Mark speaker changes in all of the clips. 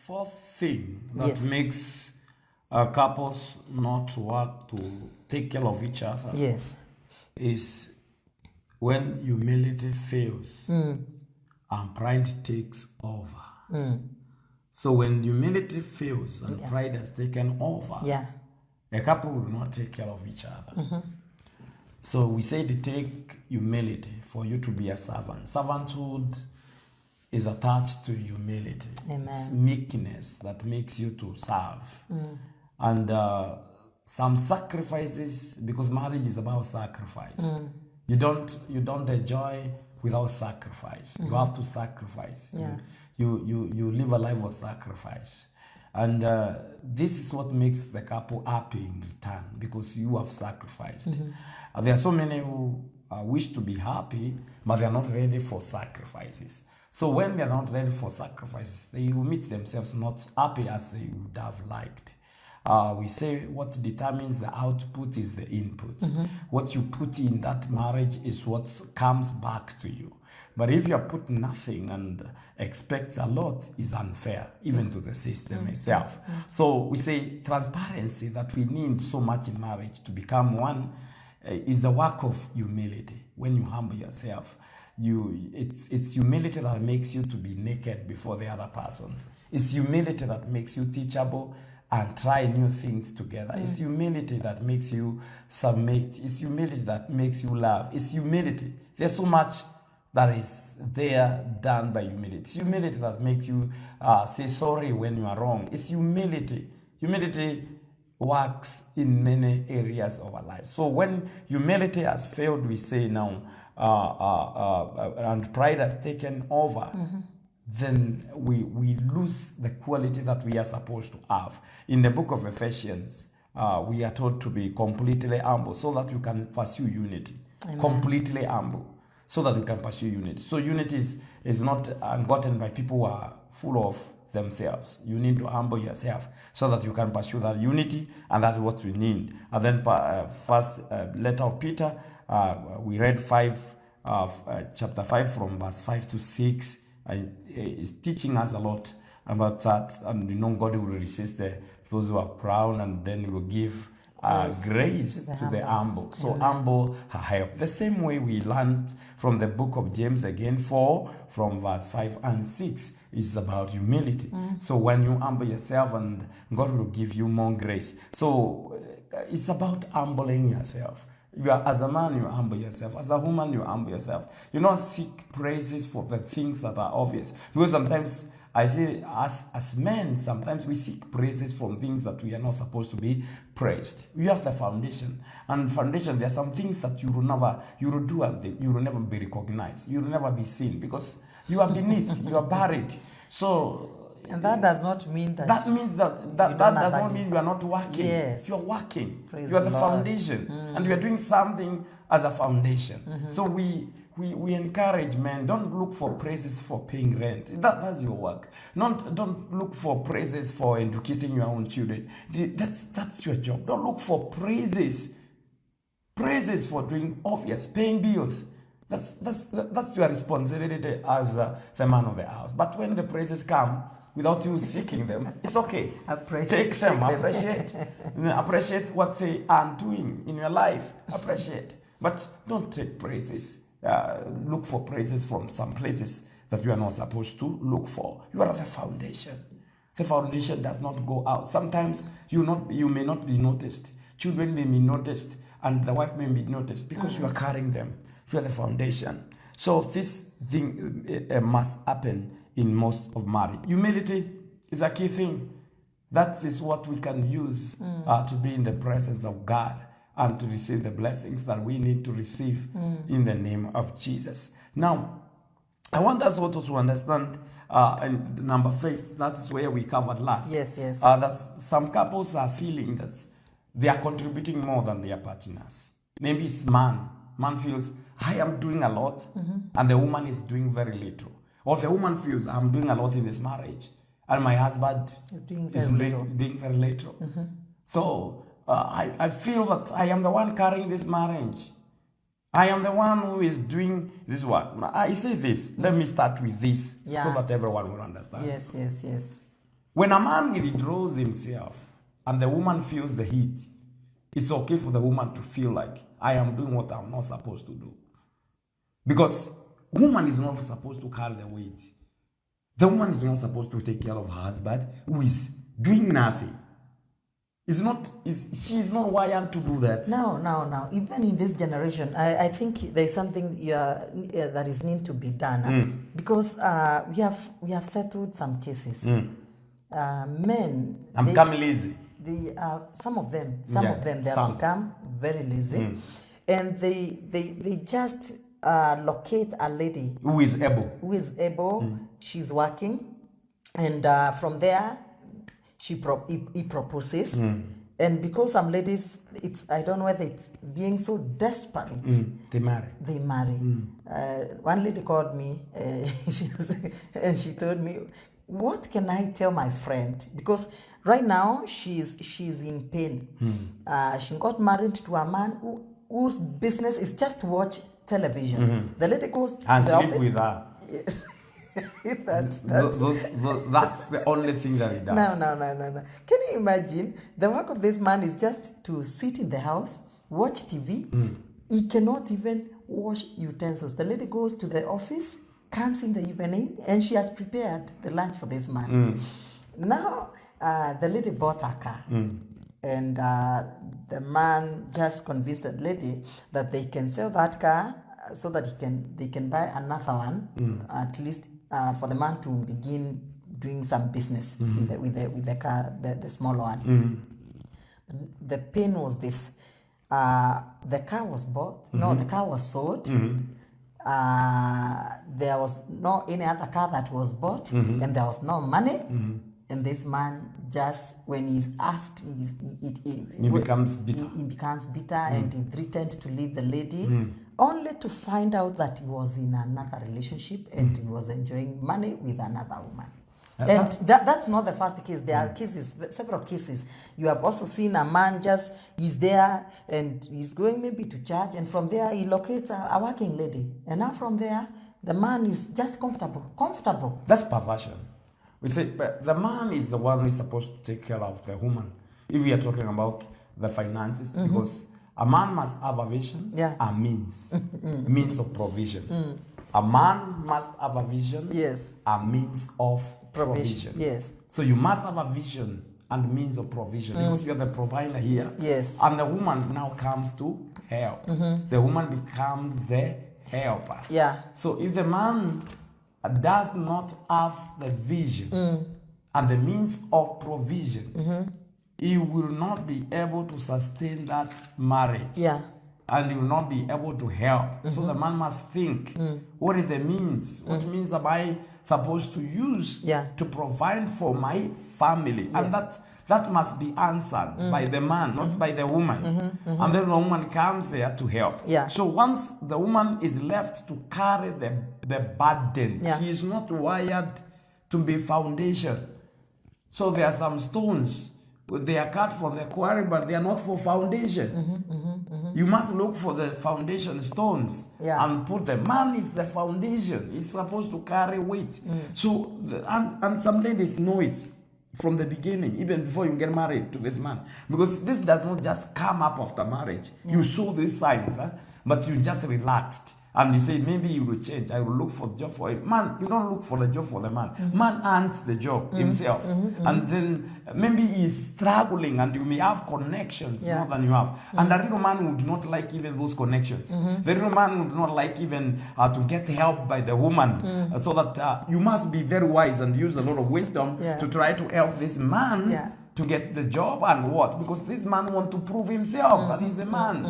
Speaker 1: fourth thing that
Speaker 2: Yes.
Speaker 1: makes couples not work to take care of each other
Speaker 2: Yes.
Speaker 1: is when humility fails and pride takes over. So when humility fails and pride has taken over,
Speaker 2: Yeah.
Speaker 1: a couple will not take care of each other. So we say to take humility for you to be a servant. Servanthood is attached to humility.
Speaker 2: Amen.
Speaker 1: It's meekness that makes you to serve. And some sacrifices, because marriage is about sacrifice. You don't enjoy without sacrifice. You have to sacrifice.
Speaker 2: Yeah.
Speaker 1: You live a life of sacrifice. And this is what makes the couple happy in return, because you have sacrificed. There are so many who wish to be happy, but they are not ready for sacrifices. So when they are not ready for sacrifices, they will meet themselves not happy as they would have liked. We say what determines the output is the input. What you put in that marriage is what comes back to you. But if you put nothing and expect a lot, is unfair, even to the system itself. So we say transparency that we need so much in marriage to become one is the work of humility. When you humble yourself, it's humility that makes you to be naked before the other person. It's humility that makes you teachable and try new things together. It's humility that makes you submit. It's humility that makes you love. It's humility. There's so much that is there done by humility. It's humility that makes you say sorry when you are wrong. It's humility. Humility works in many areas of our life. So when humility has failed, we say now, and pride has taken over, then we lose the quality that we are supposed to have. In the book of Ephesians, we are told to be completely humble so that you can pursue unity.
Speaker 2: Amen.
Speaker 1: Completely humble so that you can pursue unity. So unity is not gotten by people who are full of themselves. You need to humble yourself so that you can pursue that unity, and that's what we need. And then first letter of Peter, we read chapter 5 from verse 5 to 6. Is teaching us a lot about that, and God will resist those who are proud, and then He will give grace to the humble. So humble help. The same way we learned from the book of James again 4 from verse 5 and 6 is about humility. So when you humble yourself, and God will give you more grace. So it's about humbling yourself. As a man, you humble yourself. As a woman, you humble yourself. You don't seek praises for the things that are obvious. Because sometimes, I say, as men, sometimes we seek praises from things that we are not supposed to be praised. We have the foundation. And foundation, there are some things that you will do and you will never be recognized. You will never be seen because you are beneath, you are buried. So...
Speaker 2: And that does not mean that...
Speaker 1: That means that does not mean you are not working.
Speaker 2: Yes.
Speaker 1: You are working.
Speaker 2: Praise
Speaker 1: you are the
Speaker 2: Lord.
Speaker 1: foundation. And you are doing something as a foundation. So we encourage men, don't look for praises for paying rent. That's your work. Don't look for praises for educating your own children. That's your job. Don't look for praises. Praises for doing obvious, paying bills. That's your responsibility as the man of the house. But when the praises come, without you seeking them, it's okay. Take them. Appreciate what they are doing in your life. Appreciate. But don't take praises. Look for praises from some places that you are not supposed to look for. You are the foundation. The foundation does not go out. Sometimes you may not be noticed. Children may be noticed, and the wife may be noticed because you are carrying them. You are the foundation. So this thing must happen in most of marriage. Humility is a key thing. That is what we can use to be in the presence of God and to receive the blessings that we need to receive in the name of Jesus. Now, I want us also to understand number 5, that's where we covered last.
Speaker 2: Yes.
Speaker 1: That some couples are feeling that they are contributing more than their partners. Maybe it's man. Man feels, I am doing a lot, and the woman is doing very little. Or the woman feels, I'm doing a lot in this marriage, and my husband is doing very little. So I feel that I am the one carrying this marriage. I am the one who is doing this work. I say this. Let me start with this so that everyone will understand.
Speaker 2: Yes.
Speaker 1: When a man withdraws himself and the woman feels the heat, it's okay for the woman to feel like, I am doing what I'm not supposed to do. Because woman is not supposed to carry the weight. The woman is not supposed to take care of her husband who is doing nothing. She is not wired to do that.
Speaker 2: No. Even in this generation, I think there's something that is need to be done. Because we have settled some cases. Men...
Speaker 1: I'm becoming lazy.
Speaker 2: Some of them, they have become very lazy. And they just locate a lady
Speaker 1: who is able.
Speaker 2: She's working. And from there, he proposes. And because some ladies, I don't know whether it's being so desperate.
Speaker 1: They marry.
Speaker 2: One lady called me and she told me, what can I tell my friend? Because right now she's in pain. She got married to a man whose business is just to watch television. The lady goes to
Speaker 1: and
Speaker 2: the
Speaker 1: sleep
Speaker 2: office.
Speaker 1: With her. That's the only thing that he does.
Speaker 2: No. Can you imagine? The work of this man is just to sit in the house, watch TV. He cannot even wash utensils. The lady goes to the office, comes in the evening, and she has prepared the lunch for this man. Now, the lady bought a car. And the man just convinced the lady that they can sell that car so that they can buy another one, at least for the man to begin doing some business with the car, the smaller one. The pain was this. The car was bought. No, the car was sold. There was no any other car that was bought, and there was no money. And this man just, when he's asked, he
Speaker 1: becomes bitter.
Speaker 2: He becomes bitter, and he threatened to leave the lady, only to find out that he was in another relationship and he was enjoying money with another woman. And that's not the first case. There are cases, several cases. You have also seen a man he's there and he's going maybe to church, and from there he locates a working lady. And now from there, the man is just comfortable.
Speaker 1: That's perversion. We say, but the man is the one who is supposed to take care of the woman. If we are talking about the finances, because a man must have a vision, a means of provision. A man must have a vision, a means of provision.
Speaker 2: Yes.
Speaker 1: So you must have a vision and means of provision because you are the provider here.
Speaker 2: Yes.
Speaker 1: And the woman now comes to help. The woman becomes the helper.
Speaker 2: Yeah.
Speaker 1: So if the man does not have the vision and the means of provision, he will not be able to sustain that marriage.
Speaker 2: Yeah.
Speaker 1: And he will not be able to help. So the man must think, what is the means? What means am I supposed to use to provide for my family? And that must be answered by the man, not by the woman. And then the woman comes there to help.
Speaker 2: Yeah.
Speaker 1: So once the woman is left to carry the burden, she is not wired to be foundation. So there are some stones, they are cut from the quarry, but they are not for foundation. You must look for the foundation stones and put them. Man is the foundation. He's supposed to carry weight. So, and some ladies know it from the beginning, even before you get married to this man. Because this does not just come up after marriage. You saw these signs, but you just relaxed. And you say, maybe you will change. I will look for the job for him. Man, you don't look for the job for the man. Man earns the job himself. And then maybe he's struggling and you may have connections more than you have. And the real man would not like even those connections. The real man would not like even to get help by the woman. So that you must be very wise and use a lot of wisdom to try to help this man to get the job and what? Because this man wants to prove himself that he's a man.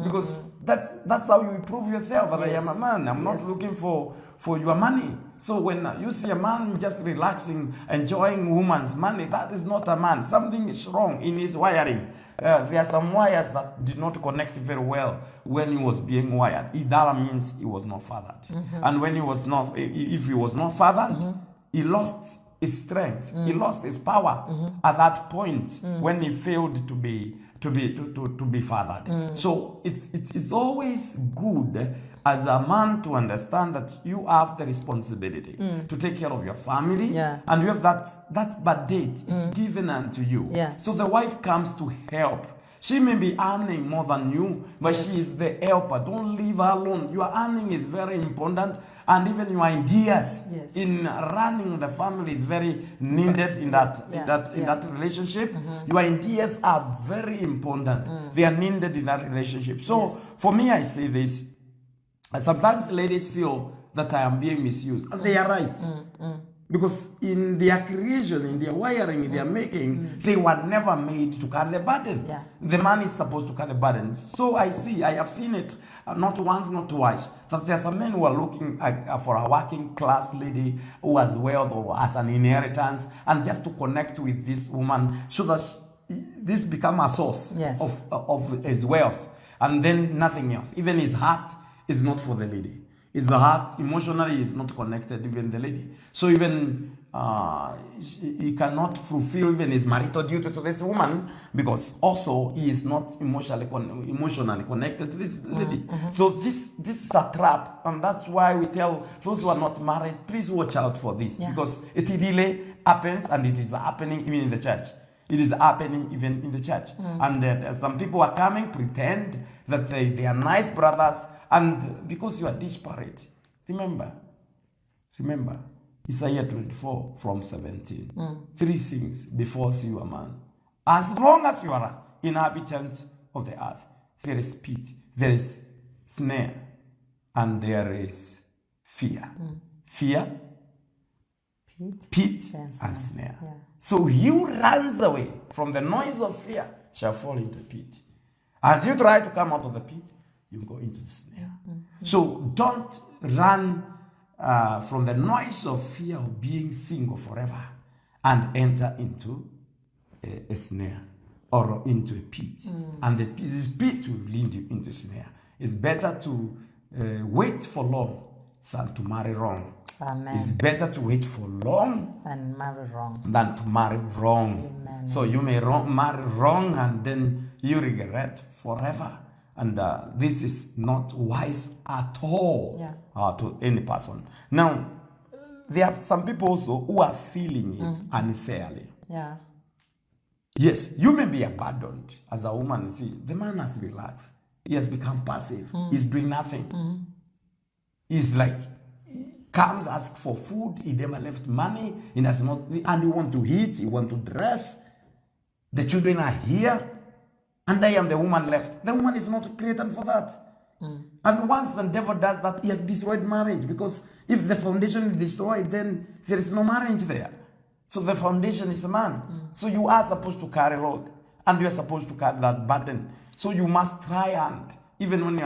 Speaker 1: Because that's how you prove yourself that I am a man. I'm not looking for your money. So when you see a man just relaxing, enjoying woman's money, that is not a man. Something is wrong in his wiring. There are some wires that did not connect very well when he was being wired. That means he was not fathered. And when he was not, if he was not fathered, he lost his strength. He lost his power at that point when he failed to be fathered. So it's always good as a man to understand that you have the responsibility to take care of your family, and you have that bad date is given unto you. So the wife comes to help. She may be earning more than you, but she is the helper. Don't leave her alone. Your earning is very important, and even your ideas in running the family is very needed in that relationship. Your ideas are very important. They are needed in that relationship. So for me, I say this. Sometimes ladies feel that I am being misused, and they are right. Because in their creation, in their wiring, in their making, they were never made to carry the burden. The man is supposed to carry the burden. So I have seen it not once, not twice, that there are some men who are looking for a working class lady who has wealth or has an inheritance, and just to connect with this woman so that this become a source of his wealth, and then nothing else. Even his heart is not for the lady. His heart emotionally is not connected, even the lady. So even he cannot fulfill even his marital duty to this woman, because also he is not emotionally connected to this lady. So this is a trap, and that's why we tell those who are not married, please watch out for this, because it really happens, and it is happening even in the church. It is happening even in the church. And some people are coming, pretend that they are nice brothers, and because you are disparate. Remember, Isaiah 24 from 17. 3 things before you a man. As long as you are an inhabitant of the earth, there is pit, there is snare, and there is fear. Fear, pit and snare. So he who runs away from the noise of fear shall fall into a pit. As you try to come out of the pit, you go into the snare. So don't run from the noise of fear of being single forever and enter into a snare or into a pit. And this pit will lead you into a snare. It's better to wait for long than to marry wrong.
Speaker 2: Amen.
Speaker 1: It's better to wait for long
Speaker 2: than
Speaker 1: to marry wrong.
Speaker 2: Amen.
Speaker 1: So you may marry wrong, and then you regret forever. And this is not wise at all to any person. Now, there are some people also who are feeling it unfairly. Yes, you may be abandoned as a woman. See, the man has relaxed. He has become passive. He's doing nothing. He's like, comes, ask for food. He never left money. He does not, and he want to eat. He want to dress. The children are here. And I am the woman left. The woman is not created for that. And once the devil does that, he has destroyed marriage. Because if the foundation is destroyed, then there is no marriage there. So the foundation is a man. So you are supposed to carry load. And you are supposed to carry that burden. So you must try, and even when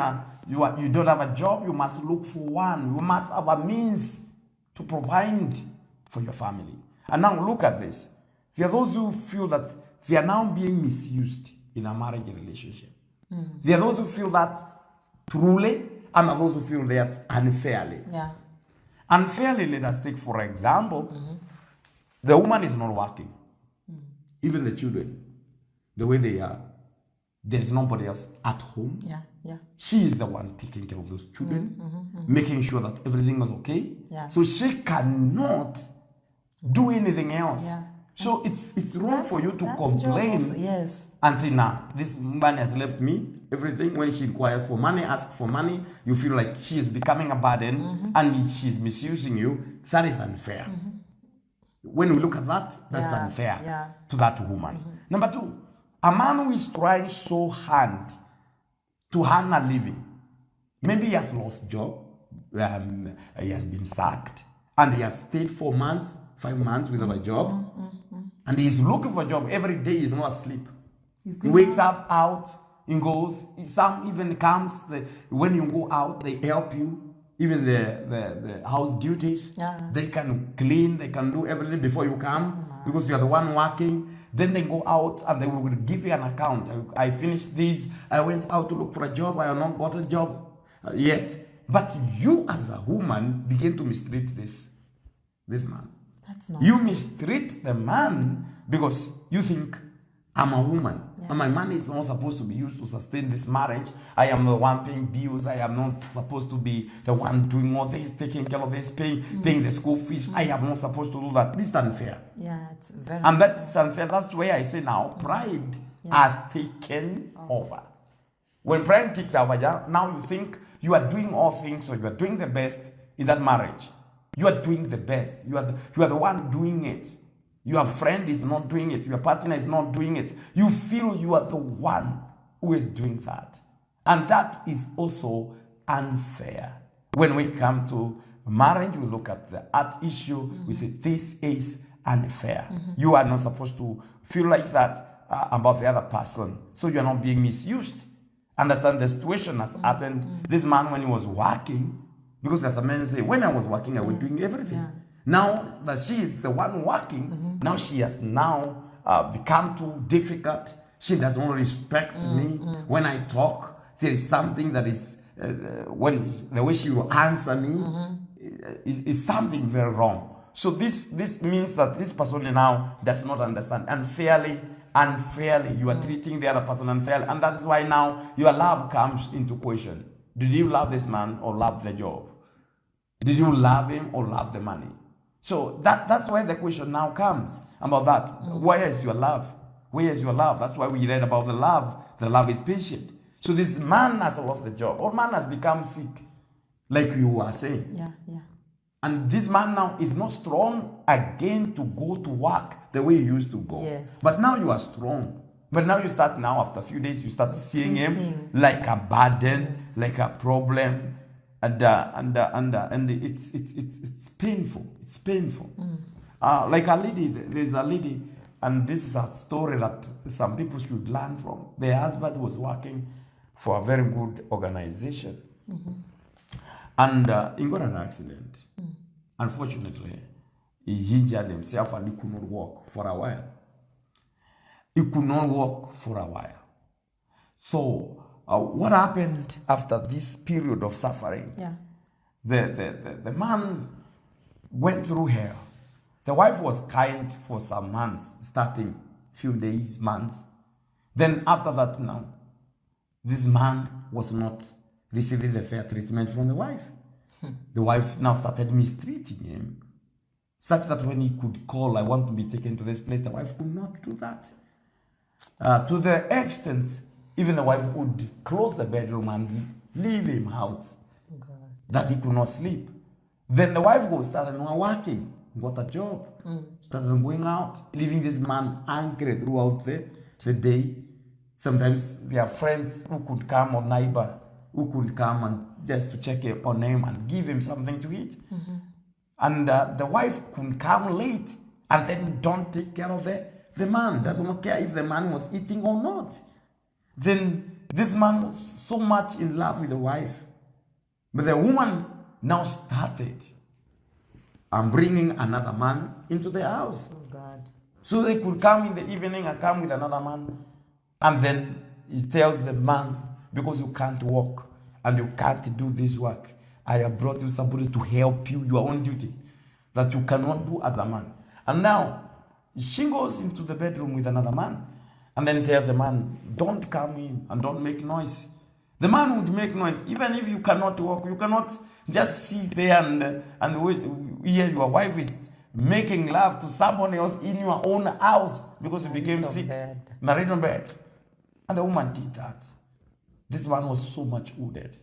Speaker 1: you don't have a job, you must look for one. You must have a means to provide for your family. And now look at this. There are those who feel that they are now being misused in a marriage relationship. There are those who feel that truly, and those who feel that unfairly. Unfairly, let us take, for example, the woman is not working. Even the children, the way they are, there is nobody else at home. She is the one taking care of those children, making sure that everything is okay. So she cannot do anything else. So it's wrong for you to complain and say, nah, this man has left me everything. When she requires for money, ask for money, you feel like she is becoming a burden and she's misusing you. That is unfair. When we look at that, that's unfair to that woman. Number 2, a man who is trying so hard to earn a living. Maybe he has lost job, he has been sacked, and he has stayed 4 months, 5 months without a job. And he's looking for a job. Every day he's not asleep. He wakes up, out, he goes. Some even comes, when you go out, they help you. Even the house duties. They can clean, they can do everything before you come, because you are the one working. Then they go out and they will give you an account. I finished this. I went out to look for a job. I have not got a job yet. But you as a woman begin to mistreat this man.
Speaker 2: That's not
Speaker 1: You mistreat the man because you think, I'm a woman.
Speaker 2: Yeah.
Speaker 1: And my money is not supposed to be used to sustain this marriage. I am the one paying bills. I am not supposed to be the one doing all this, taking care of this, paying the school fees. I am not supposed to do that. This is unfair.
Speaker 2: Yeah, it's very.
Speaker 1: And that is unfair. That's where I say now, pride has taken over. When pride takes over, now you think you are doing all things, or you are doing the best in that marriage. You are doing the best. You are the one doing it. Your friend is not doing it. Your partner is not doing it. You feel you are the one who is doing that. And that is also unfair. When we come to marriage, we look at the art issue. We say, this is unfair. You are not supposed to feel like that about the other person. So you are not being misused. Understand the situation has happened. This man, when he was working, because there's a man who say, when I was working, I was doing everything.
Speaker 2: Yeah.
Speaker 1: Now that she is the one working, now she has now become too difficult. She does not respect me. When I talk, there is something that is, when the way she will answer me is something very wrong. So this means that this person now does not understand. Unfairly, you are treating the other person unfairly. And that is why now your love comes into question. Did you love this man or love the job? Did you love him or love the money? So that's why the question now comes about that. Where is your love? Where is your love? That's why we read about the love. The love is patient. So this man has lost the job, or man has become sick, like you were saying.
Speaker 2: Yeah.
Speaker 1: And this man now is not strong again to go to work the way you used to go.
Speaker 2: Yes.
Speaker 1: But now you are strong. But now you start now, after a few days, you start seeing him
Speaker 2: Treating.
Speaker 1: like a burden, like a problem. And it's painful. It's painful. Like a lady, there's a lady, and this is a story that some people should learn from. The husband was working for a very good organization, and he got an accident. Unfortunately, he injured himself and he could not walk for a while. He could not walk for a while. So what happened after this period of suffering?
Speaker 2: Yeah.
Speaker 1: The man went through hell. The wife was kind for some months, starting few days, months. Then after that now, this man was not receiving the fair treatment from the wife. The wife now started mistreating him, such that when he could call, I want to be taken to this place, the wife could not do that. To the extent, even the wife would close the bedroom and leave him out, that he could not sleep. Then the wife started working, got a job, started going out, leaving this man angry throughout the day. Sometimes their friends who could come, or neighbor who could come and just to check on him and give him something to eat. And the wife could come late and then don't take care of the man. Does not care if the man was eating or not. Then this man was so much in love with the wife. But the woman now started bringing another man into the house.
Speaker 2: Oh God.
Speaker 1: So they could come in the evening and come with another man. And then he tells the man, because you can't walk and you can't do this work, I have brought you somebody to help you, your own duty, that you cannot do as a man. And now she goes into the bedroom with another man and then tells the man, don't come in and don't make noise. The man would make noise. Even if you cannot walk, you cannot just sit there and hear your wife is making love to somebody else in your own house because you became sick. Married on bed. And the woman did that. This man was so much wounded.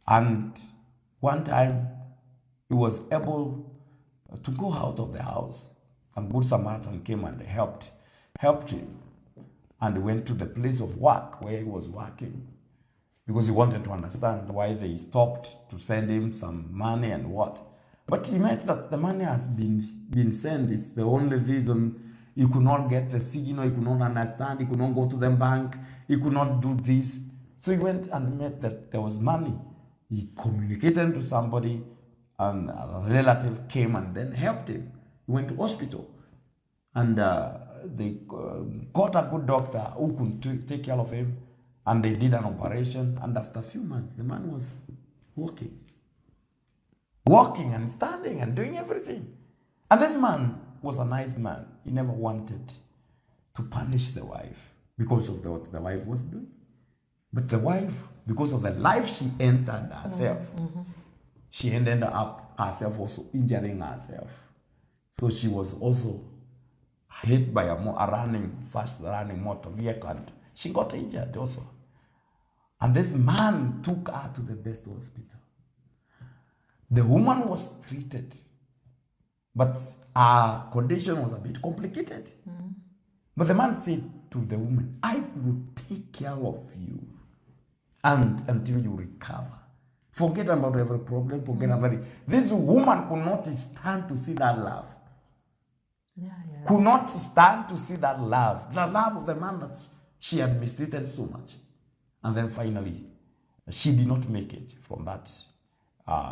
Speaker 1: And one time, he was able to go out of the house. And Good Samaritan came and helped him. And went to the place of work where he was working. Because he wanted to understand why they stopped to send him some money and what. But he met that the money has been sent. It's the only reason he could not get the signal, he could not understand, he could not go to the bank, he could not do this. So he went and met that there was money. He communicated to somebody, and a relative came and then helped him. He went to hospital. And they got a good doctor who could take care of him. And they did an operation. And after a few months, the man was walking. Walking and standing and doing everything. And this man was a nice man. He never wanted to punish the wife because of what the wife was doing. But the wife, because of the life she entered herself, she ended up herself also injuring herself. So she was also hit by a fast-running motor vehicle, and she got injured also. And this man took her to the best hospital. The woman was treated, but her condition was a bit complicated. But the man said to the woman, I will take care of you and until you recover. Forget about every problem, forget about it. This woman could not stand to see that love. Could not stand to see that love. The love of the man that she had mistreated so much. And then finally, she did not make it from that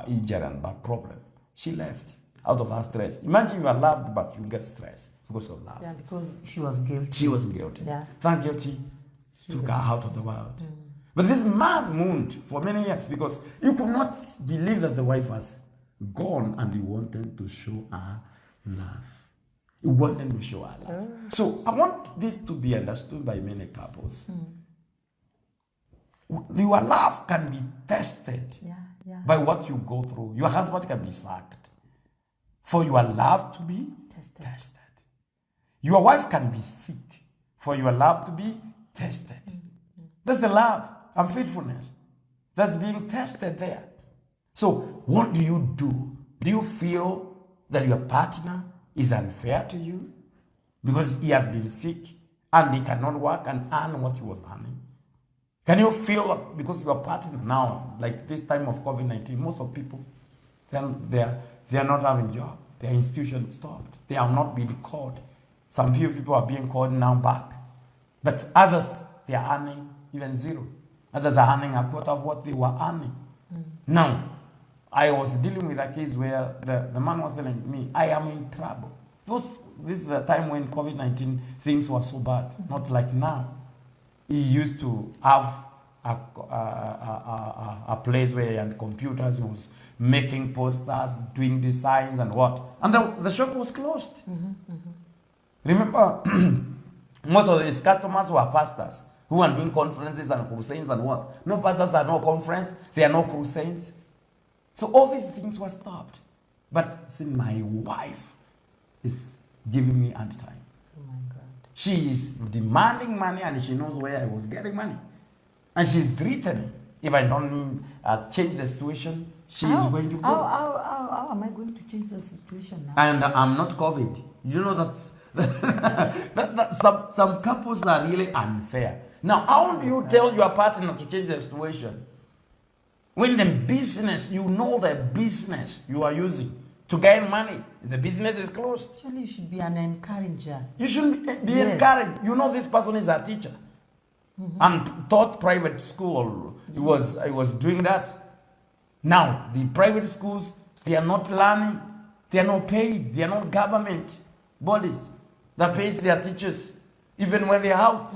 Speaker 1: injury and that problem. She left out of her stress. Imagine you are loved, but you get stressed because of love.
Speaker 2: Yeah, because she was guilty.
Speaker 1: She was guilty.
Speaker 2: Yeah.
Speaker 1: That guilty took her out of the world. But this man mourned for many years because he could not believe that the wife was gone, and he wanted to show her love. He wanted to show her love. So I want this to be understood by many couples. Your love can be tested by what you go through. Your husband can be sacked for your love to be tested. Your wife can be sick for your love to be tested. That's the love and faithfulness that's being tested there. So what do you do? Do you feel that your partner is unfair to you because he has been sick and he cannot work and earn what he was earning? Can you feel because your partner now, like this time of COVID-19, most of people, they are not having job. Their institution stopped. They have not been called. Some few people are being called now back. But others, they are earning even zero. Others are earning a quarter of what they were earning. Now, I was dealing with a case where the man was telling me, I am in trouble. This is the time when COVID-19 things were so bad, not like now. He used to have a place where he had computers, he was making posters, doing designs and what. And the shop was closed. Remember, most of his customers were pastors who were doing conferences and crusades and what. No pastors are no conference, there are no crusades. So all these things were stopped. But see, my wife is giving me hard time.
Speaker 2: Oh my God.
Speaker 1: She is demanding money and she knows where I was getting money. And she's threatening. If I don't change the situation, she is going to go.
Speaker 2: How am I going to change the situation now?
Speaker 1: And I'm not COVID. You know that some couples are really unfair. Now, how do you tell your partner to change the situation? When the business, you know the business you are using to gain money, the business is closed.
Speaker 2: Actually, you should be an encourager.
Speaker 1: You should be encouraged. You know this person is a teacher and taught private school. I was doing that. Now, the private schools, they are not learning. They are not paid. They are not government bodies that pays their teachers, even when they are out.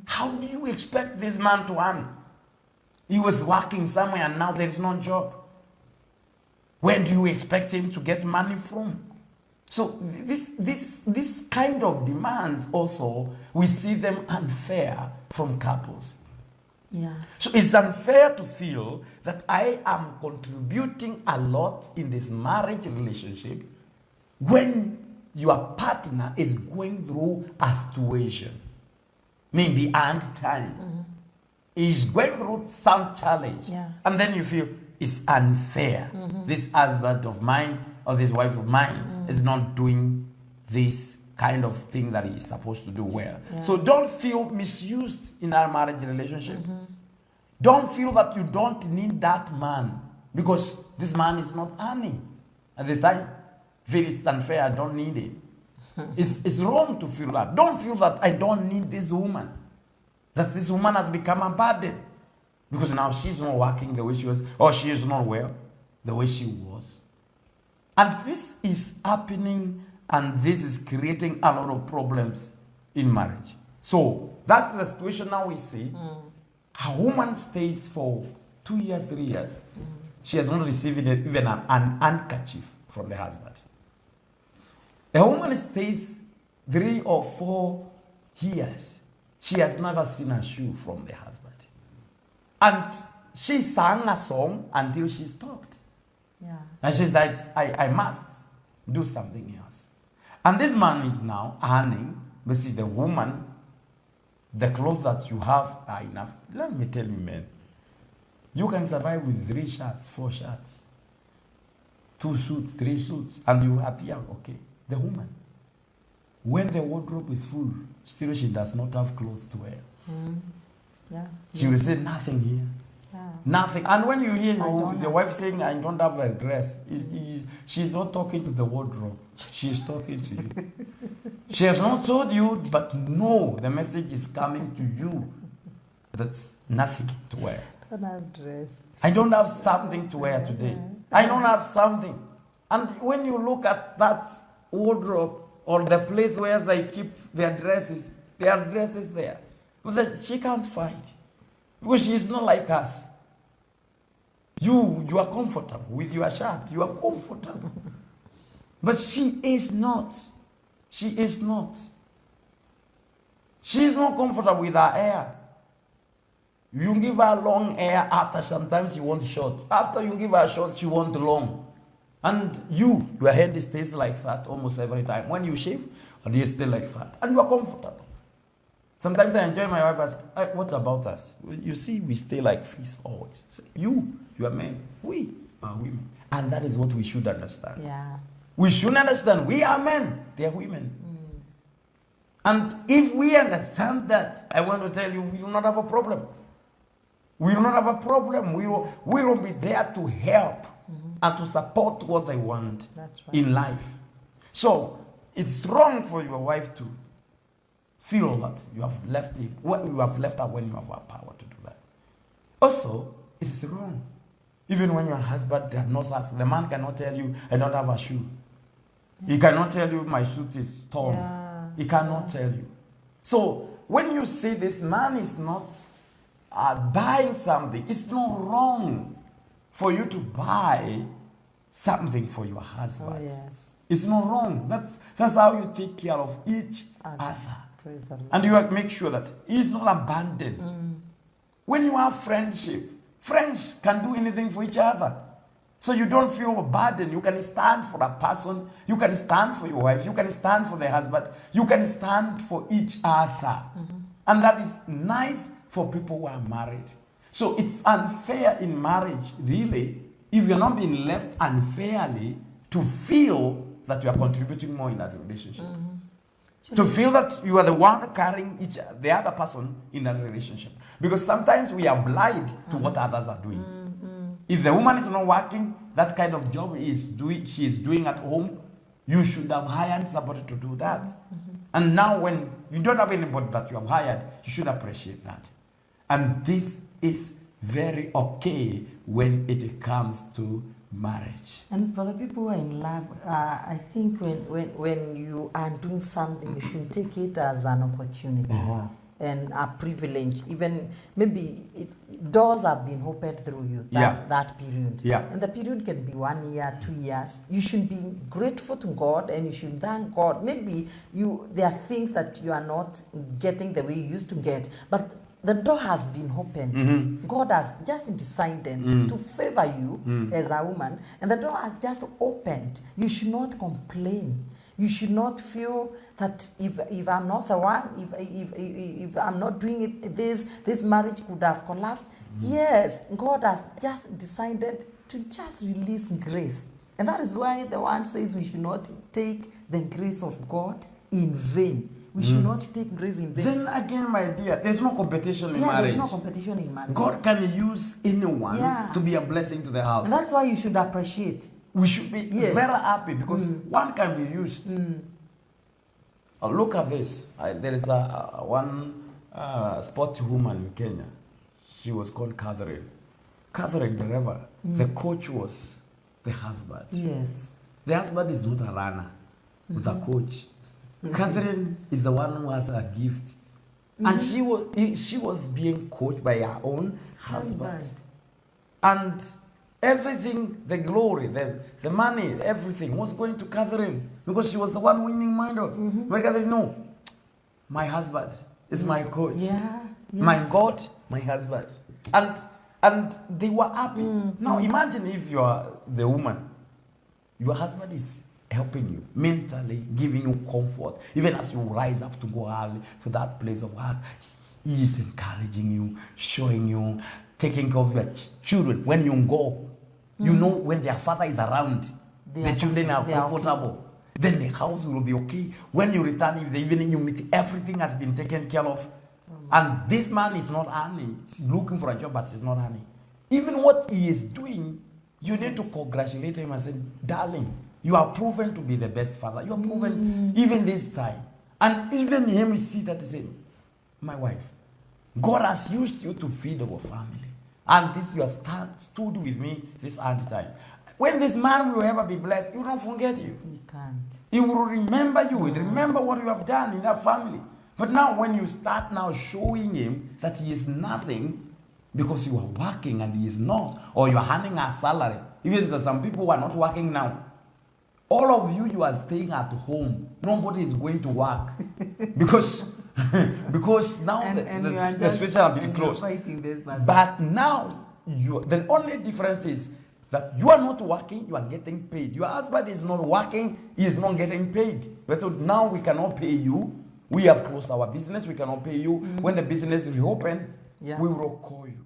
Speaker 1: How do you expect this man to earn? He was working somewhere and now there is no job. Where do you expect him to get money from? So this kind of demands also, we see them unfair from couples.
Speaker 2: Yeah.
Speaker 1: So it's unfair to feel that I am contributing a lot in this marriage relationship when your partner is going through a situation, maybe hard time. He's going through some challenge.
Speaker 2: Yeah.
Speaker 1: And then you feel it's unfair. This husband of mine or this wife of mine is not doing this kind of thing that he's supposed to do well.
Speaker 2: Yeah.
Speaker 1: So don't feel misused in our marriage relationship. Don't feel that you don't need that man because this man is not earning at this time. If it is unfair, I don't need him. It's wrong to feel that. Don't feel that I don't need this woman. That this woman has become a burden because now she's not working the way she was, or she is not well the way she was. And this is happening, and this is creating a lot of problems in marriage. So that's the situation now we see. A woman stays for 2 years, 3 years. She has not received even an handkerchief from the husband. A woman stays 3 or 4 years. She has never seen a shoe from the husband. And she sang a song until she stopped.
Speaker 2: Yeah.
Speaker 1: And she said, I must do something else. And this man is now earning, but see, the woman, the clothes that you have are enough. Let me tell you, man, you can survive with 3 shirts, 4 shirts, 2 suits, 3 suits, and you appear okay. The woman, when the wardrobe is full, still she does not have clothes to wear.
Speaker 2: Yeah.
Speaker 1: She will say, nothing here.
Speaker 2: Yeah.
Speaker 1: Nothing. And when you hear
Speaker 2: don't
Speaker 1: the
Speaker 2: have-
Speaker 1: wife saying, I don't have a dress, she's not talking to the wardrobe. She's talking to you. She has not told you, but no, the message is coming to you. That's nothing to wear.
Speaker 2: Don't have dress.
Speaker 1: I don't have something to wear today. I don't have something. And when you look at that wardrobe or the place where they keep their dresses there. But she can't fight. Because she is not like us. You are comfortable with your shirt. You are comfortable. But she is not. She is not. She is not comfortable with her hair. You give her long hair, after sometimes you want short. After you give her short, she wants long. And your head stays like that almost every time. When you shave, and you stay like that. And you are comfortable. Sometimes I enjoy my wife ask, what about us? You see, we stay like this always. You are men. We are women. And that is what we should understand.
Speaker 2: Yeah.
Speaker 1: We should understand we are men. They are women. And if we understand that, I want to tell you, we will not have a problem. We will not have a problem. We will be there to help and to support what they want.
Speaker 2: That's right.
Speaker 1: In life. So it's wrong for your wife to feel that you have left it. You have left her when you have a power to do that. Also, it is wrong. Even when your husband knows us, the man cannot tell you, I don't have a shoe. He cannot tell you my suit is torn.
Speaker 2: Yeah.
Speaker 1: He cannot tell you. So when you see this man is not buying something, it's not wrong for you to buy something for your husband.
Speaker 2: Oh, yes.
Speaker 1: It's not wrong. That's how you take care of each other.
Speaker 2: Praise the Lord.
Speaker 1: And you have to make sure that he's not abandoned. When you have friendship, friends can do anything for each other. So you don't feel burdened. You can stand for a person. You can stand for your wife. You can stand for the husband. You can stand for each other. And that is nice for people who are married. So it's unfair in marriage, really, if you're not being left unfairly to feel that you are contributing more in that relationship. To feel that you are the one carrying the other person in that relationship. Because sometimes we are blind to what others are doing. If the woman is not working, that kind of job she is doing at home, you should have hired somebody to do that. And now when you don't have anybody that you have hired, you should appreciate that. And this is very okay when it comes to marriage.
Speaker 2: And for the people who are in love, I think when you are doing something, you should take it as an opportunity and a privilege. Even maybe doors have been opened through you that period.
Speaker 1: Yeah.
Speaker 2: And the period can be 1 year, 2 years. You should be grateful to God and you should thank God. Maybe there are things that you are not getting the way you used to get, but the door has been opened. God has just decided to favor you as a woman, and the door has just opened. You should not complain. You should not feel that if I'm not the one, if I'm not doing it, this marriage could have collapsed. Yes, God has just decided to just release grace. And that is why the one says we should not take the grace of God in vain. We should not take grace in vain.
Speaker 1: Then again, my dear, there's no competition in marriage.
Speaker 2: There's no competition in marriage.
Speaker 1: God can use anyone to be a blessing to the house.
Speaker 2: And that's why you should appreciate.
Speaker 1: We should be very happy because one can be used. Look at this. There is one sport woman in Kenya. She was called Catherine. Catherine, the river. The coach was the husband.
Speaker 2: Yes.
Speaker 1: The husband is not a runner, but a coach. Catherine is the one who has a gift. And she was being coached by her own husband. And Everything, the glory, the money, everything was going to Catherine because she was the one winning medals. But Catherine, no, my husband is my coach.
Speaker 2: Yeah.
Speaker 1: My God, my husband. And they were happy. Now imagine if you are the woman, your husband is helping you mentally, giving you comfort. Even as you rise up to go early to that place of work, he is encouraging you, showing you, taking care of your children. When you go, you know when their father is around, the children are comfortable. Then the house will be okay. When you return, if the evening you meet, everything has been taken care of. And this man is not earning. He's looking for a job, but he's not earning. Even what he is doing, you need to congratulate him and say, darling, you are proven to be the best father. You are proven even this time. And even him, you see that he said, my wife, God has used you to feed our family. And this you have stood with me this hard time. When this man will ever be blessed, he will not forget you.
Speaker 2: He can't.
Speaker 1: He will remember you. He will remember what you have done in that family. But now when you start now showing him that he is nothing because you are working and he is not, or you are earning a salary, even though some people who are not working now, all of you are staying at home. Nobody is going to work because now the situation has been closed. But now the only difference is that you are not working, you are getting paid. Your husband is not working, he is not getting paid. So now we cannot pay you. We have closed our business, we cannot pay you. When the business reopen, we will call you.